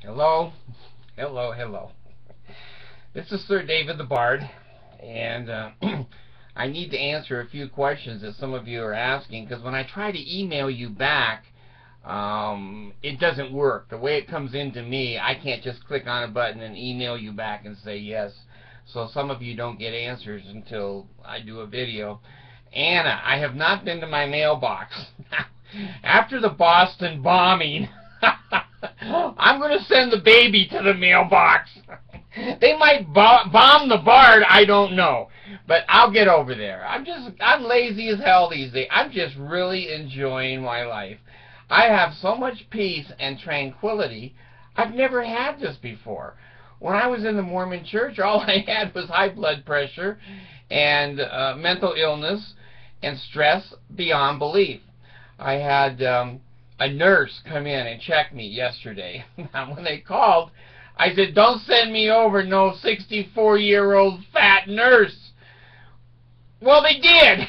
Hello, hello, hello. This is Sir David the Bard, and I need to answer a few questions that some of you are asking, because when I try to email you back, it doesn't work. The way it comes into me, I can't just click on a button and email you back and say yes. So some of you don't get answers until I do a video. Anna, I have not been to my mailbox. After the Boston bombing, I'm going to send the baby to the mailbox. They might bomb the Bard, I don't know. But I'll get over there. I'm lazy as hell these days. I'm just really enjoying my life. I have so much peace and tranquility. I've never had this before. When I was in the Mormon church, all I had was high blood pressure and mental illness and stress beyond belief. I had a nurse come in and check me yesterday. Now, when they called, I said, "Don't send me over no 64-year-old fat nurse." Well, they did.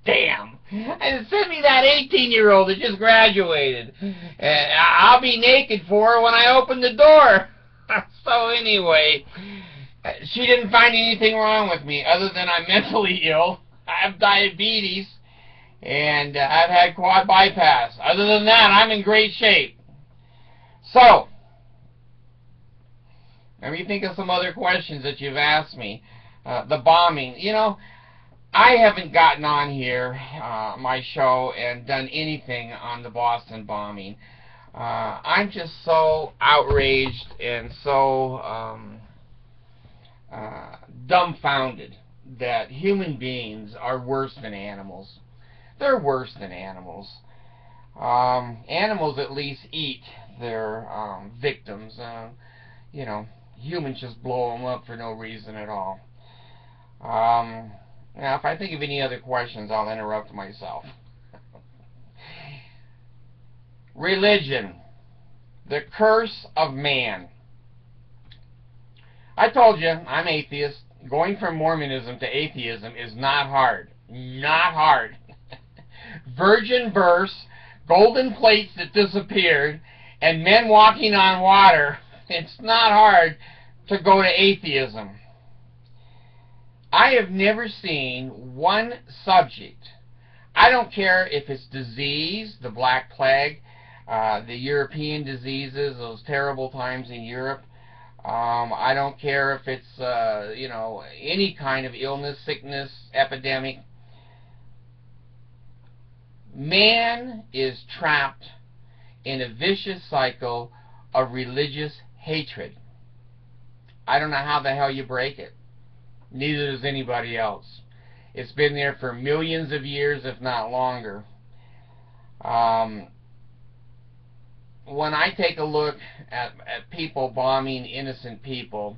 Damn. And send me that 18-year-old that just graduated. And I'll be naked for her when I open the door. So anyway, she didn't find anything wrong with me other than I'm mentally ill. I have diabetes, and I've had quad bypass. Other than that, I'm in great shape. So, let me think of some other questions that you've asked me. The bombing. You know, I haven't gotten on here, my show, and done anything on the Boston bombing. I'm just so outraged and so dumbfounded that human beings are worse than animals. They're worse than animals. Animals at least eat their victims. You know, humans just blow them up for no reason at all. Now, if I think of any other questions, I'll interrupt myself. Religion. The curse of man. I told you, I'm atheist. Going from Mormonism to atheism is not hard. Not hard. Virgin births, golden plates that disappeared, and men walking on water. It's not hard to go to atheism. I have never seen one subject. I don't care if it's disease, the Black Plague, the European diseases, those terrible times in Europe. I don't care if it's, you know, any kind of illness, sickness, epidemic. Man is trapped in a vicious cycle of religious hatred. I don't know how the hell you break it. Neither does anybody else. It's been there for millions of years, if not longer. When I take a look at people bombing innocent people,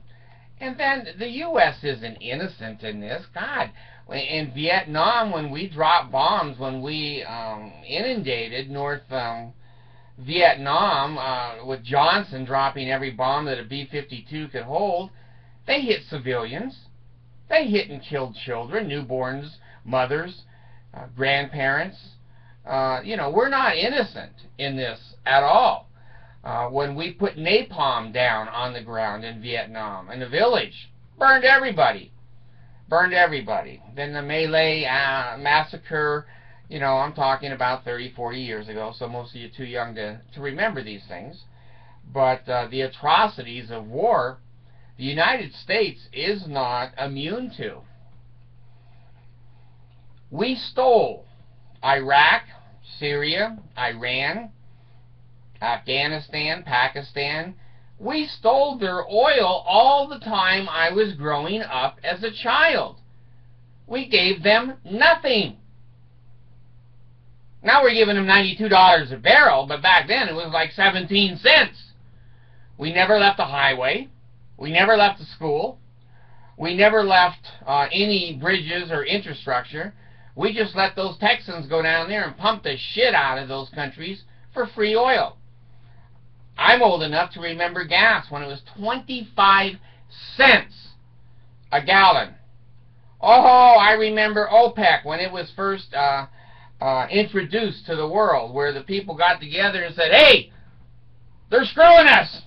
and then the U.S. isn't innocent in this. God, in Vietnam, when we dropped bombs, when we inundated North Vietnam with Johnson dropping every bomb that a B-52 could hold, they hit civilians. They hit and killed children, newborns, mothers, grandparents. You know, we're not innocent in this at all. When we put napalm down on the ground in Vietnam, in a village, burned everybody. Burned everybody. Then the My Lai massacre, you know, I'm talking about 30, 40 years ago, so most of you are too young to remember these things. But the atrocities of war, the United States is not immune to. We stole Iraq, Syria, Iran, Afghanistan, Pakistan. We stole their oil all the time I was growing up as a child. We gave them nothing. Now we're giving them $92 a barrel, but back then it was like 17 cents. We never left a highway. We never left a school. We never left any bridges or infrastructure. We just let those Texans go down there and pump the shit out of those countries for free oil. I'm old enough to remember gas when it was 25 cents a gallon. Oh, I remember OPEC when it was first introduced to the world, where the people got together and said, "Hey, They're screwing us.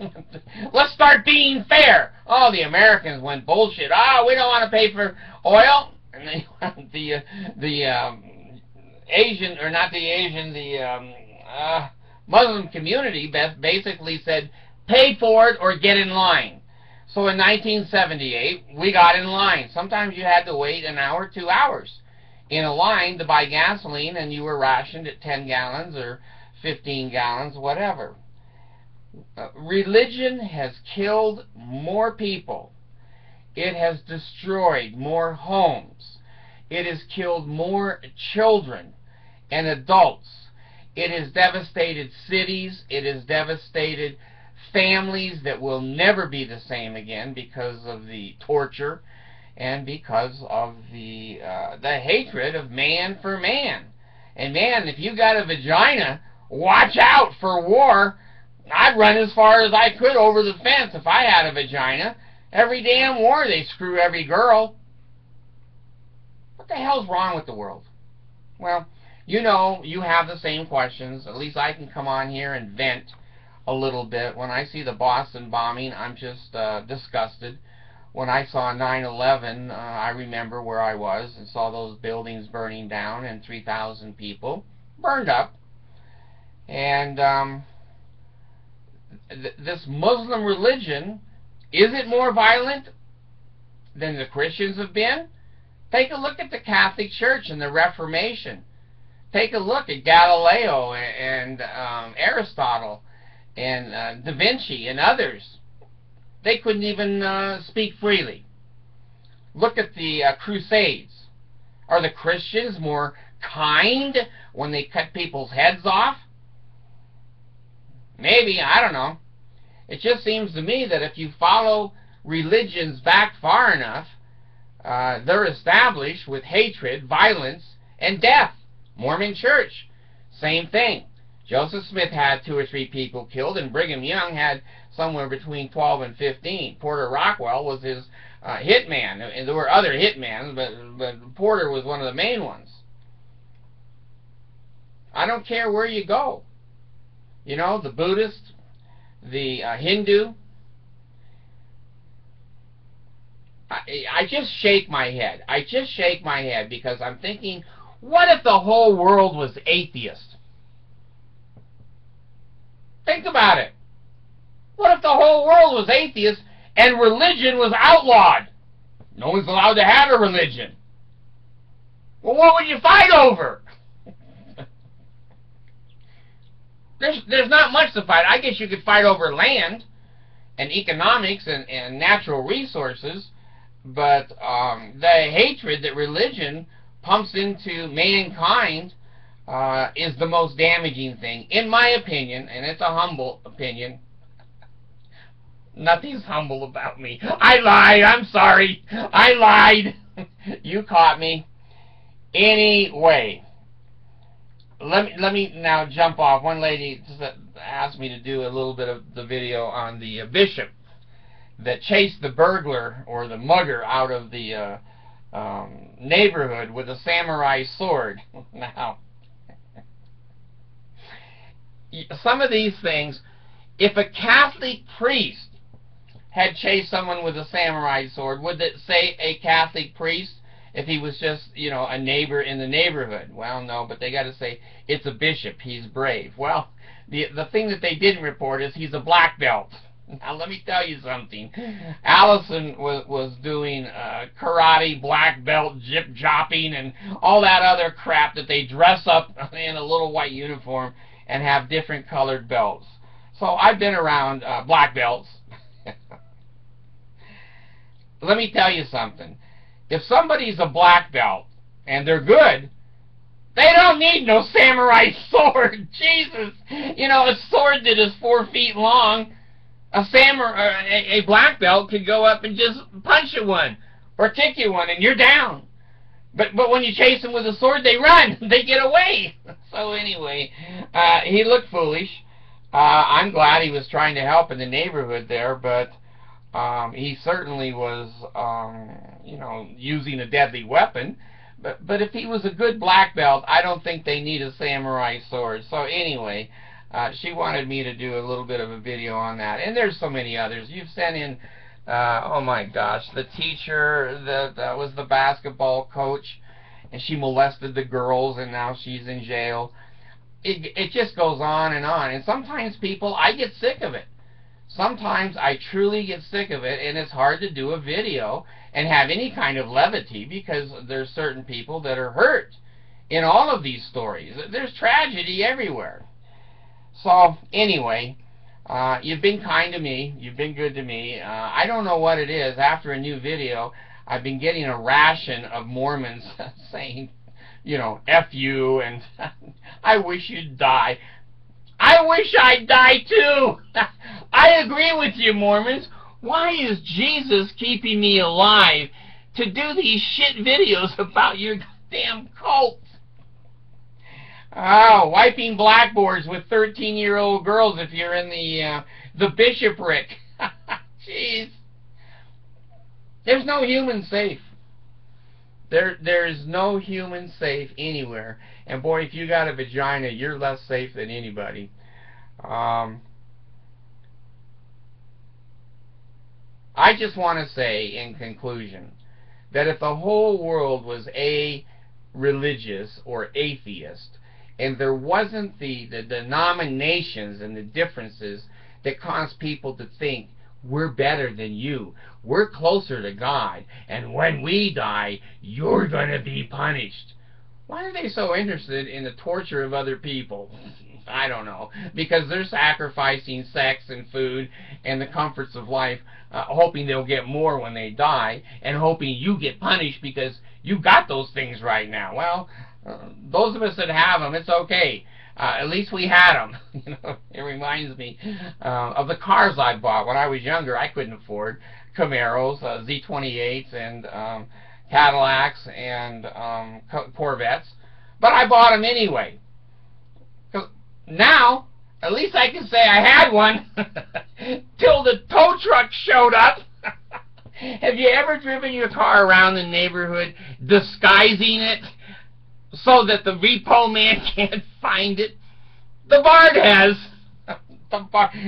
Let's start being fair. Oh, the Americans went bullshit. Oh, we don't want to pay for oil. And then the Asian, or not the Asian, the Muslim community basically said, pay for it or get in line. So in 1978, we got in line. Sometimes you had to wait an hour, 2 hours in a line to buy gasoline, and you were rationed at 10 gallons or 15 gallons, whatever. Religion has killed more people. It has destroyed more homes. It has killed more children and adults. It has devastated cities. It has devastated families that will never be the same again because of the torture and because of the hatred of man for man. And man, if you got a vagina, watch out for war. I'd run as far as I could over the fence if I had a vagina. Every damn war they screw every girl. What the hell's wrong with the world? Well, you know, you have the same questions. At least I can come on here and vent a little bit. When I see the Boston bombing, I'm just disgusted. When I saw 9/11, I remember where I was and saw those buildings burning down and 3,000 people burned up. And this Muslim religion, is it more violent than the Christians have been? Take a look at the Catholic Church and the Reformation. Take a look at Galileo and Aristotle and Da Vinci and others. They couldn't even speak freely. Look at the Crusades. Are the Christians more kind when they cut people's heads off? Maybe, I don't know. It just seems to me that if you follow religions back far enough, they're established with hatred, violence, and death. Mormon Church, same thing. Joseph Smith had 2 or 3 people killed, and Brigham Young had somewhere between 12 and 15. Porter Rockwell was his hitman, and there were other hitmen, but Porter was one of the main ones. I don't care where you go. You know, the Buddhist, the Hindu. I just shake my head. I just shake my head because I'm thinking, what if the whole world was atheist? Think about it. What if the whole world was atheist and religion was outlawed? No one's allowed to have a religion. Well, what would you fight over? There's not much to fight. I guess you could fight over land and economics and natural resources, but the hatred that religion pumps into mankind is the most damaging thing, in my opinion, and it's a humble opinion. Nothing's humble about me. I lied. I'm sorry. I lied. You caught me. Anyway, let me now jump off. One lady asked me to do a little bit of the video on the bishop that chased the burglar or the mugger out of the neighborhood with a samurai sword. Now, some of these things, if a Catholic priest had chased someone with a samurai sword, would it say a Catholic priest if he was just, you know, a neighbor in the neighborhood? Well, no, but they got to say it's a bishop, he's brave. Well, the thing that they didn't report is he's a black belt. Now, let me tell you something. Allison was doing karate, black belt, jip-jopping, and all that other crap that they dress up in a little white uniform and have different colored belts. So I've been around black belts. Let me tell you something. If somebody's a black belt and they're good, they don't need no samurai sword. Jesus. You know, a sword that is 4 feet long, a black belt could go up and just punch you one or kick you one and you're down. But when you chase them with a sword, they run. They get away. So anyway, he looked foolish. I'm glad he was trying to help in the neighborhood there, but he certainly was, you know, using a deadly weapon. But if he was a good black belt, I don't think they need a samurai sword. So anyway, She wanted me to do a little bit of a video on that. And there's so many others. You've sent in, oh my gosh, the teacher that was the basketball coach, and she molested the girls, and now she's in jail. It just goes on. And sometimes people, I get sick of it. Sometimes I truly get sick of it, and it's hard to do a video and have any kind of levity because there's certain people that are hurt in all of these stories. There's tragedy everywhere. So anyway, you've been kind to me. You've been good to me. I don't know what it is. After a new video, I've been getting a ration of Mormons saying, you know, F you, and I wish you'd die. I wish I'd die too. I agree with you, Mormons. Why is Jesus keeping me alive to do these shit videos about your damn cult? Oh, wiping blackboards with 13-year-old girls if you're in the bishopric. Jeez. There's no human safe. There's no human safe anywhere. And boy, if you got a vagina, you're less safe than anybody. I just want to say in conclusion that if the whole world was religious or atheist, and there wasn't the denominations and the differences that cause people to think we're better than you, we're closer to God, and when we die, you're going to be punished. Why are they so interested in the torture of other people? I don't know. Because they're sacrificing sex and food and the comforts of life, hoping they'll get more when they die, and hoping you get punished because you got those things right now. Well, those of us that have them, it's okay. At least we had them. You know, it reminds me of the cars I bought when I was younger. I couldn't afford Camaros, Z28s, and Cadillacs, and Corvettes, but I bought them anyway. 'Cause now, at least I can say I had one till the tow truck showed up. Have you ever driven your car around the neighborhood disguising it so that the repo man can't find it? The Bard has.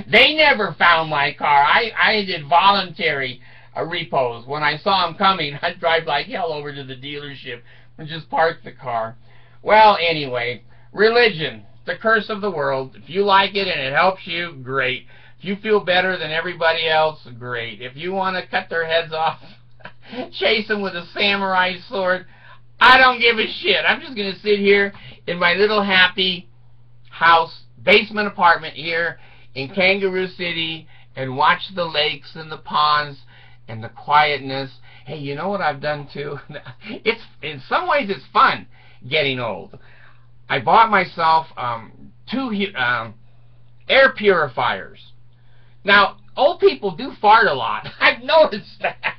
They never found my car. I did voluntary repos. When I saw them coming, I'd drive like hell over to the dealership and just park the car. Well, anyway, religion, the curse of the world. If you like it and it helps you, great. If you feel better than everybody else, great. If you want to cut their heads off, chase them with a samurai sword, I don't give a shit. I'm just going to sit here in my little happy house, basement apartment here in Kangaroo City and watch the lakes and the ponds and the quietness. Hey, you know what I've done too? It's in some ways it's fun getting old. I bought myself 2 air purifiers. Now, old people do fart a lot. I've noticed that.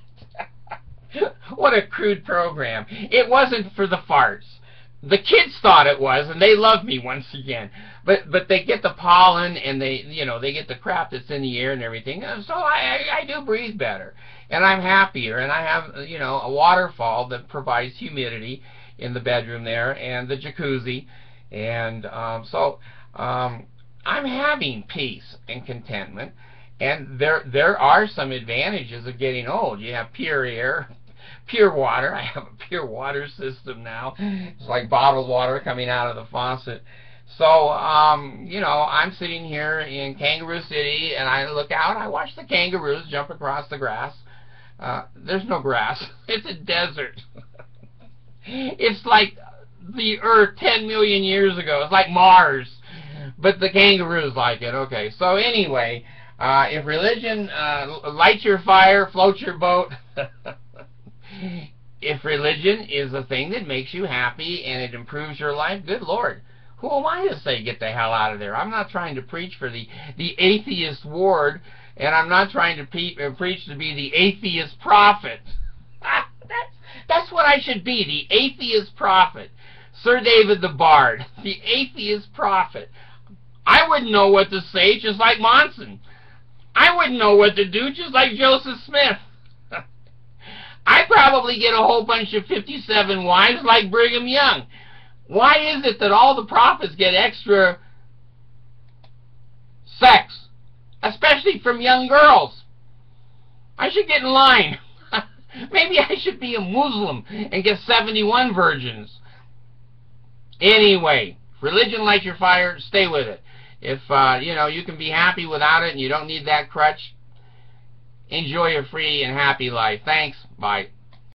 What a crude program. It wasn't for the farts. The kids thought it was, and they love me once again. But they get the pollen, and they get the crap that's in the air and everything. So I do breathe better, and I'm happier, and I have a waterfall that provides humidity in the bedroom there, and the jacuzzi, and so I'm having peace and contentment. And there are some advantages of getting old. You have pure air, pure water. I have a pure water system now. It's like bottled water coming out of the faucet. So, I'm sitting here in Kangaroo City, and I look out, I watch the kangaroos jump across the grass. There's no grass. It's a desert. It's like the Earth 10 million years ago. It's like Mars. But the kangaroos like it. Okay, so anyway, if religion lights your fire, floats your boat, if religion is a thing that makes you happy and it improves your life, good Lord, who am I to say get the hell out of there? I'm not trying to preach for the atheist ward, and I'm not trying to preach to be the atheist prophet. That's what I should be, the atheist prophet. Sir David the Bard, the atheist prophet. I wouldn't know what to say, just like Monson. I wouldn't know what to do, just like Joseph Smith. I probably get a whole bunch of 57 wives like Brigham Young. Why is it that all the prophets get extra sex, especially from young girls. I should get in line. Maybe I should be a Muslim and get 71 virgins. Anyway, if religion lights your fire, stay with it. If you can be happy without it and you don't need that crutch, enjoy a free and happy life. Thanks. Bye.